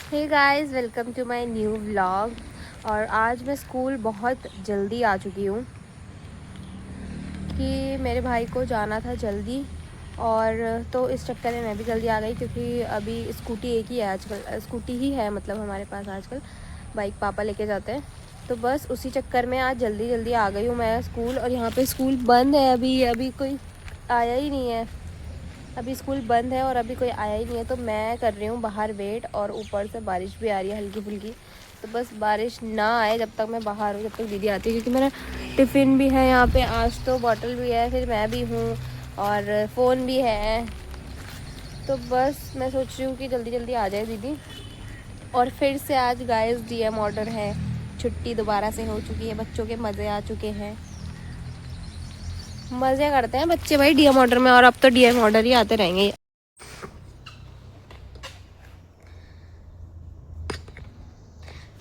Hey guys, welcome to my new vlog. और आज मैं स्कूल बहुत जल्दी आ चुकी हूँ कि मेरे भाई को जाना था जल्दी, और तो इस चक्कर में मैं भी जल्दी आ गई क्योंकि अभी स्कूटी एक ही है आजकल, स्कूटी ही है मतलब हमारे पास आजकल। बाइक पापा लेके जाते हैं, तो बस उसी चक्कर में आज जल्दी जल्दी आ गई हूँ मैं स्कूल। और यहाँ पे स्कूल बंद है, अभी कोई आया ही नहीं है। अभी स्कूल बंद है और अभी कोई आया ही नहीं है, तो मैं कर रही हूँ बाहर वेट। और ऊपर से बारिश भी आ रही है हल्की फुल्की, तो बस बारिश ना आए जब तक मैं बाहर हूँ, जब तक दीदी आती है। क्योंकि मेरा टिफ़िन भी है यहाँ पे, आज तो बॉटल भी है, फिर मैं भी हूँ और फ़ोन भी है। तो बस मैं सोच रही हूँ कि जल्दी जल्दी आ जाए दीदी। और फिर से आज गाइस डीएम ऑर्डर है, छुट्टी दोबारा से हो चुकी है, बच्चों के मज़े आ चुके हैं। मज़े करते हैं बच्चे भाई डीएम ऑर्डर में, और अब तो डीएम ऑर्डर ही आते रहेंगे।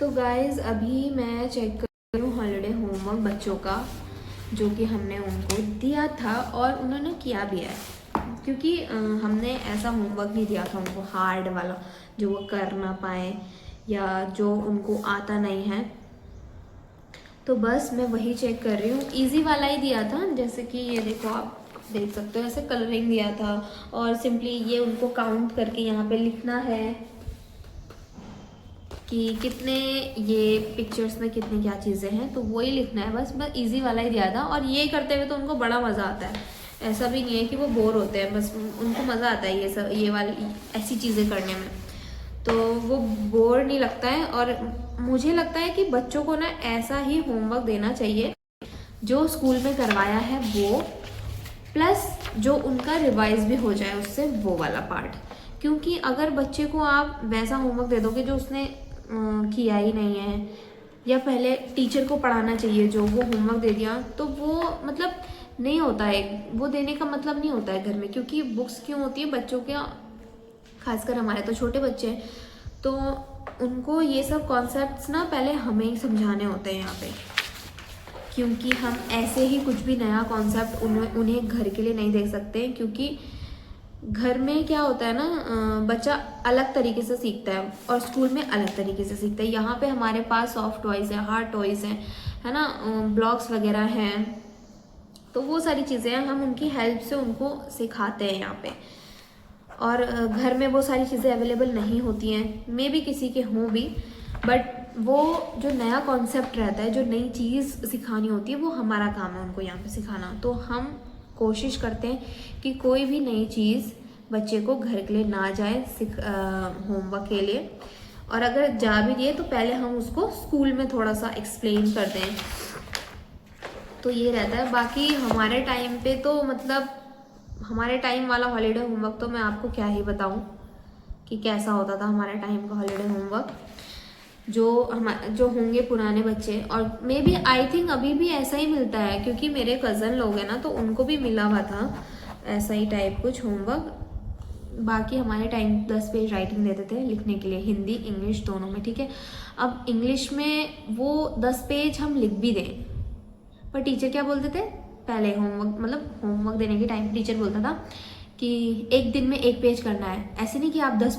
तो गाइज़ अभी मैं चेक कर रही हूँ हॉलीडे होमवर्क बच्चों का, जो कि हमने उनको दिया था और उन्होंने किया भी है। क्योंकि हमने ऐसा होमवर्क नहीं दिया था उनको हार्ड वाला जो वो कर ना पाए या जो उनको आता नहीं है। तो बस मैं वही चेक कर रही हूँ, इजी वाला ही दिया था। जैसे कि ये देखो, आप देख सकते हो, ऐसे कलरिंग दिया था और सिंपली ये उनको काउंट करके यहाँ पे लिखना है कि कितने ये पिक्चर्स में कितनी क्या चीज़ें हैं, तो वही लिखना है। बस इजी वाला ही दिया था, और ये करते हुए तो उनको बड़ा मज़ा आता है। ऐसा भी नहीं है कि वो बोर होते हैं, बस उनको मज़ा आता है ये सब, ये वाली ऐसी चीज़ें करने में। तो वो बोर नहीं लगता है। और मुझे लगता है कि बच्चों को ना ऐसा ही होमवर्क देना चाहिए जो स्कूल में करवाया है वो, प्लस जो उनका रिवाइज भी हो जाए उससे, वो वाला पार्ट। क्योंकि अगर बच्चे को आप वैसा होमवर्क दे दोगे जो उसने किया ही नहीं है, या पहले टीचर को पढ़ाना चाहिए जो वो होमवर्क दे दिया, तो वो मतलब नहीं होता है, वो देने का मतलब नहीं होता है घर में। क्योंकि बुक्स क्यों होती है बच्चों के, खासकर हमारे तो छोटे बच्चे हैं, तो उनको ये सब कॉन्सेप्ट्स ना पहले हमें ही समझाने होते हैं यहाँ पे। क्योंकि हम ऐसे ही कुछ भी नया कॉन्सेप्ट उन्हें घर के लिए नहीं दे सकते। क्योंकि घर में क्या होता है ना, बच्चा अलग तरीके से सीखता है और स्कूल में अलग तरीके से सीखता है। यहाँ पे हमारे पास सॉफ्ट टॉयज़ है, हार्ड टॉयज़ हैं, है ना, ब्लॉक्स वगैरह हैं, तो वो सारी चीज़ें हैं, हम उनकी हेल्प से उनको सिखाते हैं यहाँ पे। और घर में वो सारी चीज़ें अवेलेबल नहीं होती हैं, मे भी किसी के हों भी, बट वो जो नया कॉन्सेप्ट रहता है, जो नई चीज़ सिखानी होती है, वो हमारा काम है उनको यहाँ पे सिखाना। तो हम कोशिश करते हैं कि कोई भी नई चीज़ बच्चे को घर के लिए ना जाए होमवर्क के लिए, और अगर जा भी दिए तो पहले हम उसको स्कूल में थोड़ा सा एक्सप्लेन कर दें, तो ये रहता है। बाकी हमारे टाइम पे तो मतलब हमारे टाइम वाला हॉलीडे होमवर्क तो मैं आपको क्या ही बताऊं कि कैसा होता था हमारे टाइम का हॉलीडे होमवर्क। जो होंगे पुराने बच्चे, और मे बी आई थिंक अभी भी ऐसा ही मिलता है, क्योंकि मेरे कज़न लोग हैं ना, तो उनको भी मिला हुआ था ऐसा ही टाइप कुछ होमवर्क। बाकी हमारे टाइम 10 पेज राइटिंग देते थे लिखने के लिए, हिंदी इंग्लिश दोनों में, ठीक है। अब इंग्लिश में वो 10 पेज हम लिख भी दें, पर टीचर क्या बोलते थे पहले, होमवर्क देने के टाइम टीचर बोलता था कि एक दिन में एक पेज करना है। ऐसे नहीं कि आप 10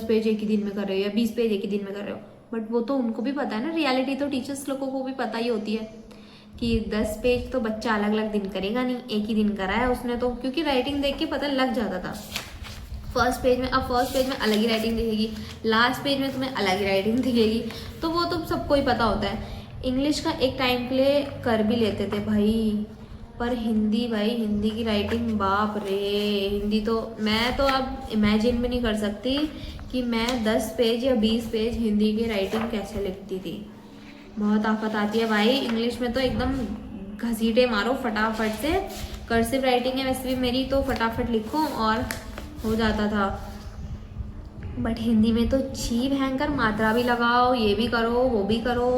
पेज एक ही दिन में कर रहे हो या 20 पेज एक ही दिन में कर रहे हो, बट वो तो उनको भी पता है ना, रियलिटी तो टीचर्स लोगों को भी पता ही होती है कि 10 पेज तो बच्चा अलग अलग दिन करेगा नहीं, एक ही दिन करा है उसने तो। क्योंकि राइटिंग देख के पता लग जाता था फर्स्ट पेज में। अब फर्स्ट पेज में अलग ही राइटिंग दिखेगी, लास्ट पेज में तुम्हें अलग ही राइटिंग दिखेगी, तो वो तो सबको ही पता होता है। इंग्लिश का एक टाइम के लिए कर भी लेते थे भाई, पर हिंदी भाई, हिंदी की राइटिंग बाप रे, हिंदी तो मैं तो अब इमेजिन भी नहीं कर सकती कि मैं 10 पेज या 20 पेज हिंदी की राइटिंग कैसे लिखती थी। बहुत आफत आती है भाई इंग्लिश में, तो एकदम घसीटे मारो फटाफट से। कर्सिव राइटिंग है वैसे भी मेरी, तो फटाफट लिखो और हो जाता था। बट हिंदी में तो छी भयंकर, मात्रा भी लगाओ, ये भी करो वो भी करो,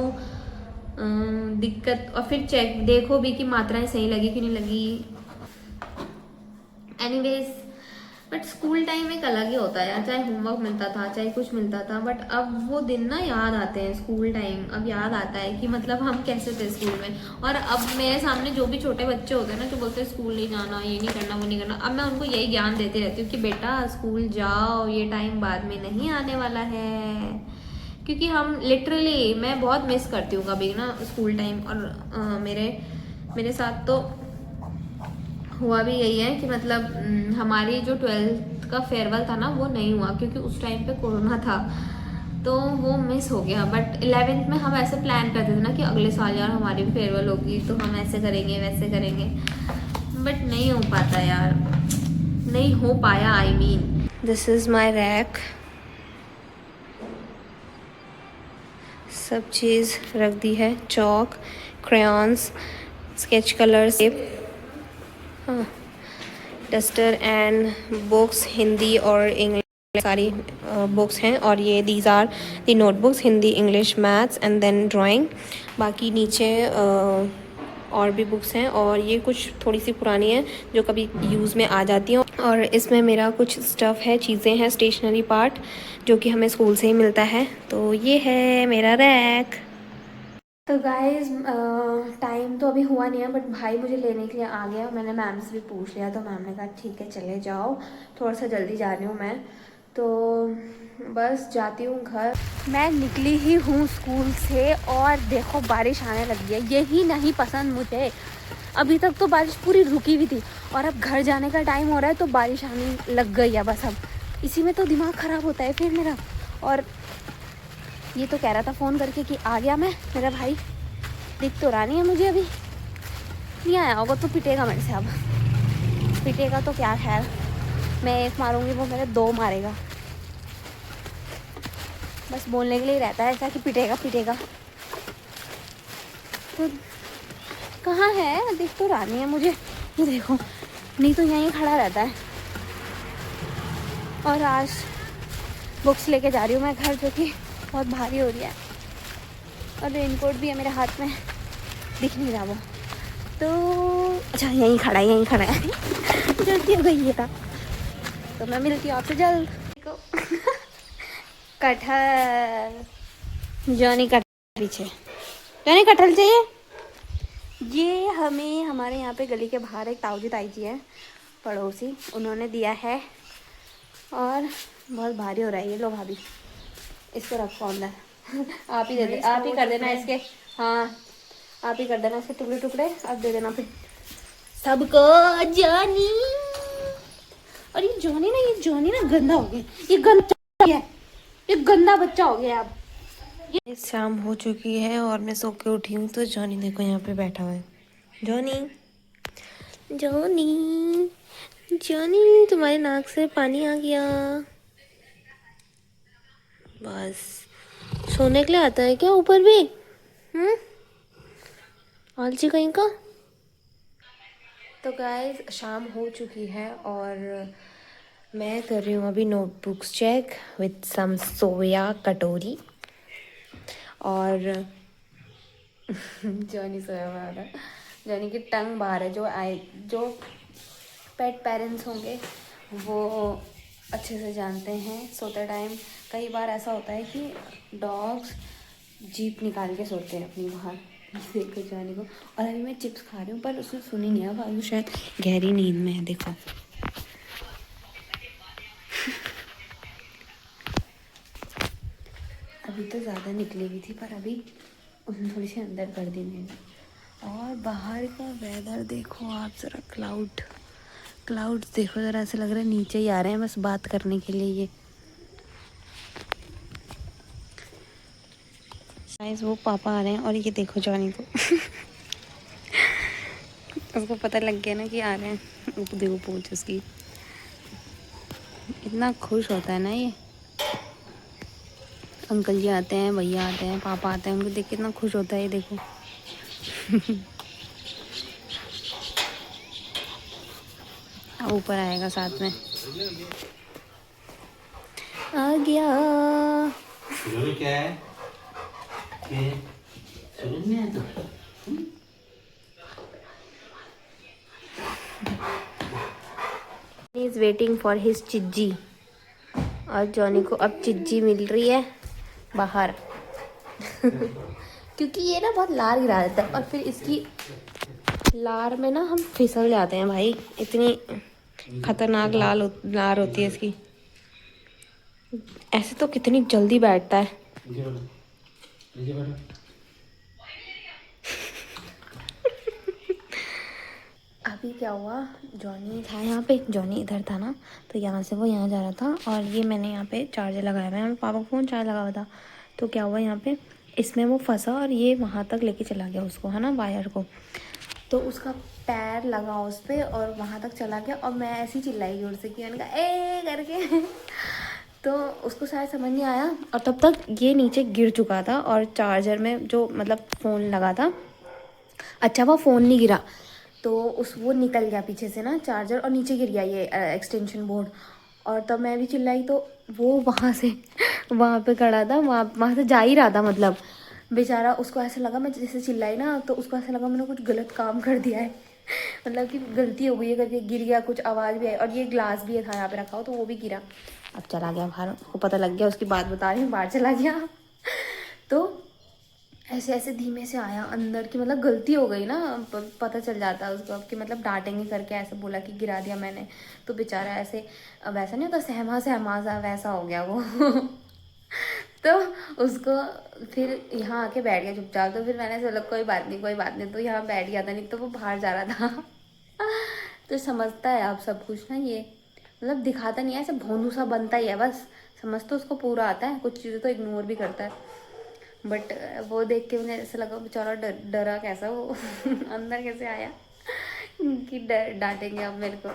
दिक्कत। और फिर चेक देखो भी कि मात्राएं सही लगी कि नहीं लगी। एनीवेज, बट स्कूल टाइम एक अलग ही होता है यार, चाहे होमवर्क मिलता था चाहे कुछ मिलता था, बट अब वो दिन ना याद आते हैं। स्कूल टाइम अब याद आता है कि मतलब हम कैसे थे स्कूल में। और अब मेरे सामने जो भी छोटे बच्चे होते हैं ना, जो बोलते हैं स्कूल नहीं जाना, ये नहीं करना, वो नहीं करना, अब मैं उनको यही ज्ञान देती रहती हूँ कि बेटा स्कूल जाओ, ये टाइम बाद में नहीं आने वाला है, क्योंकि हम लिटरली मैं बहुत मिस करती हूँ कभी ना स्कूल टाइम। और मेरे साथ तो हुआ भी यही है कि मतलब हमारी जो 12th का फेयरवेल था ना वो नहीं हुआ क्योंकि उस टाइम पे कोरोना था, तो वो मिस हो गया। बट 11th में हम ऐसे प्लान करते थे ना कि अगले साल यार हमारी भी फेयरवेल होगी तो हम ऐसे करेंगे वैसे करेंगे, बट नहीं हो पाता यार, नहीं हो पाया। I mean this is my rack, सब चीज़ रख दी है, चौक, क्रेयॉन्स, स्केच कलर्स, हाँ, डस्टर एंड बुक्स, हिंदी और इंग्लिश सारी बुक्स हैं। और ये these are the notebooks, Hindi, English, maths and then drawing. बाकी नीचे और भी बुक्स हैं और ये कुछ थोड़ी सी पुरानी है जो कभी यूज़ में आ जाती हैं। और इसमें मेरा कुछ स्टफ़ है, चीज़ें हैं, स्टेशनरी पार्ट जो कि हमें स्कूल से ही मिलता है। तो ये है मेरा रैक। तो गाइज़ टाइम तो अभी हुआ नहीं है बट भाई मुझे लेने के लिए आ गया। मैंने मैम से भी पूछ लिया तो मैम ने कहा ठीक है चले जाओ, थोड़ा सा जल्दी जा रही हूँ मैं, तो बस जाती हूँ घर। मैं निकली ही हूँ स्कूल से और देखो बारिश आने लगी है, यही नहीं पसंद मुझे। अभी तक तो बारिश पूरी रुकी हुई थी और अब घर जाने का टाइम हो रहा है तो बारिश आने लग गई है बस। अब इसी में तो दिमाग ख़राब होता है फिर मेरा। और ये तो कह रहा था फ़ोन करके कि आ गया मैं, मेरा भाई दिख तो रहा नहीं है मुझे, अभी नहीं आया होगा तो पिटेगा मेरे से। अब पिटेगा तो क्या, खैर मैं एक मारूंगी वो मेरे दो मारेगा, बस बोलने के लिए रहता है ऐसा कि पिटेगा पिटेगा। तो कहाँ है, दिख तो रहा नहीं है मुझे, ये देखो, नहीं तो यहीं खड़ा रहता है। और आज बुक्स लेके जा रही हूँ मैं घर जो कि बहुत भारी हो रही है और रेनकोट भी है मेरे हाथ में, दिख नहीं रहा वो तो। अच्छा यहीं खड़ा है, यहीं खड़ा है जल्दी हो गई ये था। तो मैं मिलती हूँ आपसे जल्द। कटहल, जॉनी कटहल पीछे, जॉनी कटहल चाहिए। ये हमें हमारे यहाँ पे गली के बाहर एक ताऊजी ताई जी है पड़ोसी, उन्होंने दिया है और बहुत भारी हो रहा है ये। लो भाभी इसको रखो अंदर आप ही दे दे, आप ही कर देना इसके, हाँ आप ही कर देना इसके टुकड़े टुकड़े, अब दे देना फिर सबको। जॉनी, और ये जॉनी ना गंदा हो गया, ये गंदा है, ये गंदा बच्चा हो गया। अब ये शाम हो चुकी है और मैं सो के उठी हूँ तो जॉनी देखो यहाँ पे बैठा हुआ है। जॉनी जॉनी जॉनी तुम्हारे नाक से पानी आ गया, बस सोने के लिए आता है क्या ऊपर भी, आलसी कहीं का। तो गाइस शाम हो चुकी है और मैं कर रही हूँ अभी नोटबुक्स चेक विथ सम सोया कटोरी। और जॉनी सोया बाहर है, जॉनी की टंग बाहर है। जो पेट पेरेंट्स होंगे वो अच्छे से जानते हैं, सोते टाइम कई बार ऐसा होता है कि डॉग्स जीप निकाल के सोते हैं अपनी बाहर। देखो जॉनी को, और अभी मैं चिप्स खा रही हूँ पर उसने सुनी नहीं है, वो शायद गहरी नींद में है। देखो अभी तो ज़्यादा निकली हुई थी पर अभी उसने थोड़ी सी अंदर कर दी मैंने। और बाहर का वेदर देखो आप ज़रा, क्लाउड्स देखो ज़रा, ऐसे लग रहा है नीचे ही आ रहे हैं बस बात करने के लिए। ये गाइस वो पापा आ रहे हैं और ये देखो जॉनी को उसको पता लग गया ना कि आ रहे हैं। देखो पूछ उसकी, इतना खुश होता है ना ये। अंकल जी आते हैं, भैया आते हैं, पापा आते हैं, उनको देख के इतना खुश होता है ये देखो अब ऊपर आएगा साथ में, आ गया। क्या है? समझ में आया तो? He is waiting for his चिज्जी, और जॉनी को अब चिज्जी मिल रही है बाहर क्योंकि ये ना बहुत लार गिरा देता है और फिर इसकी लार में ना हम फिसल जाते हैं भाई, इतनी खतरनाक लार होती है इसकी। ऐसे तो कितनी जल्दी बैठता है अभी क्या हुआ, जॉनी था यहाँ पे, जॉनी इधर था ना, तो यहाँ से वो यहाँ जा रहा था और ये मैंने यहाँ पे चार्जर लगाया हुआ है, पापा का फ़ोन चार्ज लगा हुआ था। तो क्या हुआ यहाँ पे, इसमें वो फंसा और ये वहाँ तक लेके चला गया उसको, है ना, वायर को। तो उसका पैर लगा उस पर और वहाँ तक चला गया और मैं ऐसी चिल्लाई जोर से कि मैंने कहा ए करके तो उसको शायद समझ नहीं आया और तब तक ये नीचे गिर चुका था और चार्जर में जो मतलब फ़ोन लगा था, अच्छा वो फ़ोन नहीं गिरा, तो वो निकल गया पीछे से ना चार्जर और नीचे गिर गया ये एक्सटेंशन बोर्ड। और तब मैं भी चिल्लाई तो वो वहाँ से वहाँ पे खड़ा था, वहाँ से जा ही रहा था, मतलब बेचारा, उसको ऐसा लगा मैं जैसे चिल्लाई ना तो उसको ऐसा लगा मैंने कुछ गलत काम कर दिया है मतलब कि गलती हो गई है करके गिर गया, कुछ आवाज़ भी आई और ये ग्लास भी था यहाँ पे रखा हो तो वो भी गिरा। अब चला गया बाहर, उसको पता लग गया, उसकी बात बता रही हूँ, बाहर चला गया तो ऐसे ऐसे धीमे से आया अंदर की, मतलब गलती हो गई ना, पता चल जाता है उसको अब कि मतलब डांटेंगे करके ऐसे बोला कि गिरा दिया मैंने, तो बेचारा ऐसे वैसा नहीं होता सहमा सहमा सा, वैसा हो गया वो तो उसको फिर यहाँ आके बैठ गया चुपचाप। तो फिर मैंने चलो कोई बात नहीं कोई बात नहीं, तो यहाँ बैठ गया था, नहीं तो वो बाहर जा रहा था तो समझता है आप सब कुछ ना, ये मतलब दिखाता नहीं है, ऐसे भोंदू सा बनता ही है बस, समझ तो उसको पूरा आता है, कुछ चीज़ें तो इग्नोर भी करता है। बट वो देख के मुझे ऐसा लगा बेचारा डरा कैसा वो अंदर कैसे आया कि डांटेंगे अब मेरे को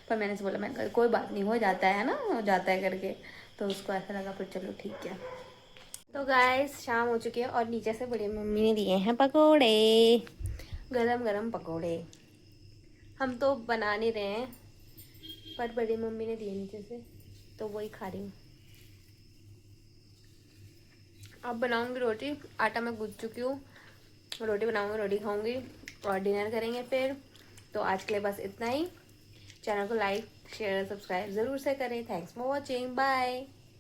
पर मैंने से बोला, मैंने कहा कोई बात नहीं, हो जाता है ना, हो जाता है करके, तो उसको ऐसा लगा फिर चलो ठीक है। तो गाइस शाम हो चुकी है और नीचे से बड़ी मम्मी ने दिए हैं पकोड़े, गरम गरम पकोड़े। हम तो बना नहीं रहे हैं पर बड़ी मम्मी ने दिए नीचे से, तो वही खा रही हूँ। अब बनाऊंगी रोटी, आटा मैं गूंथ चुकी हूँ, रोटी बनाऊंगी, रोटी खाऊंगी और डिनर करेंगे फिर। तो आज के लिए बस इतना ही। चैनल को लाइक शेयर सब्सक्राइब ज़रूर से करें। Thanks for watching, bye.